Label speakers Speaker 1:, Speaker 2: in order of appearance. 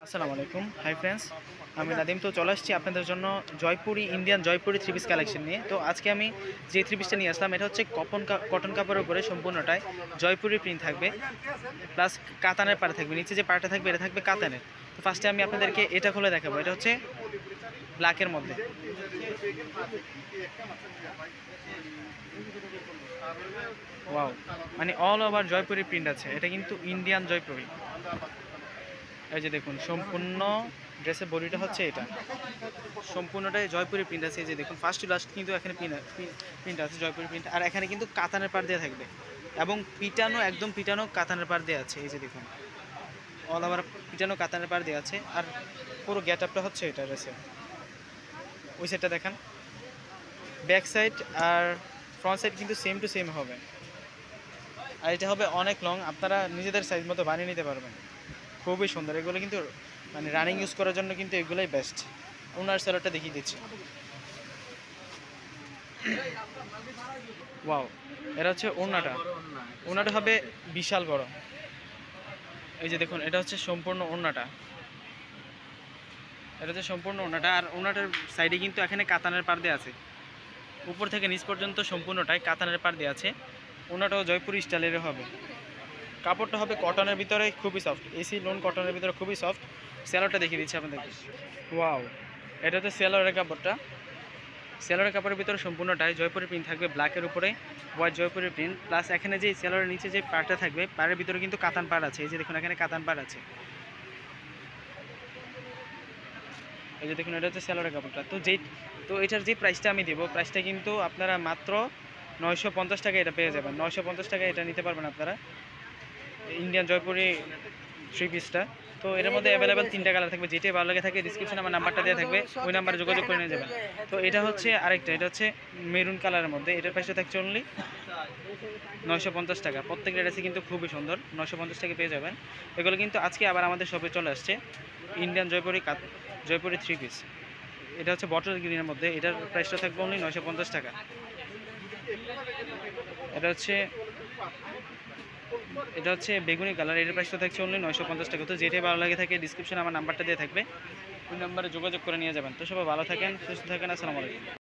Speaker 1: আসসালামু আলাইকুম, hi friends. আমি নাদিম। তো চলে আসছি আপনাদের জন্য Jaipuri Indian Jaipuri three piece collection নিয়ে। তো আজকে আমি যে থ্রি পিসটা নিয়ে আসলাম এটা হচ্ছে কটন কাপড়ের উপরে সম্পূর্ণটাই জয়পুরি প্রিন্ট থাকবে, প্লাস কাতানের পাড়ে থাকবে। নিচে যে পাড়টা থাকবে এটা থাকবে কাতানের। তো ফার্স্টে আমি আপনাদেরকে এটা খুলে দেখাবো। এটা হচ্ছে ব্ল্যাকের মধ্যে। ওয়াও, মানে অল ওভার জয়পুরি প্রিন্ট আছে। এটা কিন্তু ইন্ডিয়ান জয়পুরি। এই যে দেখুন, সম্পূর্ণ ড্রেসের বডিটা হচ্ছে এটা, সম্পূর্ণটাই জয়পুরি প্রিন্ট আছে। এই যে দেখুন, ফার্স্ট টু লাস্ট কিন্তু এখানে প্রিন্ট আছে জয়পুরি প্রিন্ট। আর এখানে কিন্তু কাতানের পাড় দেওয়া থাকবে এবং পিটানো, একদম পিটানো কাতানের পাড় দেওয়া আছে। এই যে দেখুন, অল ওভার পিটানো কাতানের পাড় দেওয়া আছে। আর পুরো গেট আপটা হচ্ছে এটা ড্রেসের। ওই সাইডটা দেখান, ব্যাক সাইড আর ফ্রন্ট সাইড কিন্তু সেম টু সেম হবে। আর এটা হবে অনেক লং, আপনারা নিজেদের সাইজ মতো বানিয়ে নিতে পারবেন। খুবই সুন্দর এগুলো, কিন্তু মানে রানিং ইউজ করার জন্য কিন্তু এগুলোই বেস্ট। ওনার সেলারটা দেখিয়ে দিচ্ছি। ওয়াও, এটা হচ্ছে ওড়নাটা। ওড়নাটা হবে বিশাল বড়। এই যে দেখুন, এটা হচ্ছে সম্পূর্ণ ওড়নাটা। এটা হচ্ছে সম্পূর্ণ ওড়নাটা। আর ওড়নাটার সাইডে কিন্তু এখানে কাতানের পাড় দেওয়া আছে। উপর থেকে নিচ পর্যন্ত সম্পূর্ণটাই কাতানের পাড় দেওয়া আছে। ওড়নাটাও জয়পুরি স্টাইলের হবে। কাপড়টা হবে কটনের ভিতরে, খুবই সফট, এসি লোন কটনের ভিতরে খুবই সফট। সেলারটা দেখিয়ে দিচ্ছি আপনাদেরকে। ওয়াও, এটা হচ্ছে সেলারের কাপড়টা। সেলারের কাপড়ের ভিতরে সম্পূর্ণটাই জয়পুরি প্রিন্ট থাকবে, ব্ল্যাকের উপরে হোয়াইট জয়পুরি প্রিন্ট, প্লাস এখানে যে সেলারের নিচে যে পাড়টা থাকবে, পাড়ের ভিতরে কিন্তু কাতান পাড় আছে। এই যে দেখুন, এখানে কাতান পাড় আছে। এই যে দেখুন, এটা হচ্ছে সেলারের কাপড়টা। তো এটার যে প্রাইসটা আমি দেবো, প্রাইসটা কিন্তু আপনারা মাত্র 950 টাকা এটা পেয়ে যাবেন। 950 টাকা এটা নিতে পারবেন আপনারা, ইন্ডিয়ান জয়পুরি থ্রি পিসটা। তো এর মধ্যে অ্যাভেলেবেল 3টা কালার থাকবে। যেটাই ভালো লাগে থাকে ডিসক্রিপশনে আমার নাম্বারটা দেওয়া থাকবে, ওই নাম্বারে যোগাযোগ করে নিয়ে যাবেন। তো এটা হচ্ছে আরেকটা, এটা হচ্ছে মেরুন কালারের মধ্যে। এটার প্রাইসটা থাকছে অনলি 950 টাকা। প্রত্যেকটা ড্রেসে কিন্তু খুবই সুন্দর, 950 টাকা পেয়ে যাবেন। এগুলো কিন্তু আজকে আবার আমাদের শপে চলে আসছে, ইন্ডিয়ান জয়পুরি থ্রি পিস। এটা হচ্ছে বটল গ্রিনের মধ্যে। এটার প্রাইসটা থাকবে অনলি 950 টাকা। এটা হচ্ছে বেগুনি কালার। এটার প্রাইসটা থাকছে অনলি 950 টাকা। তো যেটাই ভালো লাগে থাকে ডিসক্রিপশনে আমার নাম্বারটা দিয়ে থাকবে, ওই নাম্বারে যোগাযোগ করে নিয়ে যাবেন। তো সবাই ভালো থাকেন, সুস্থ থাকেন। আসসালামু আলাইকুম।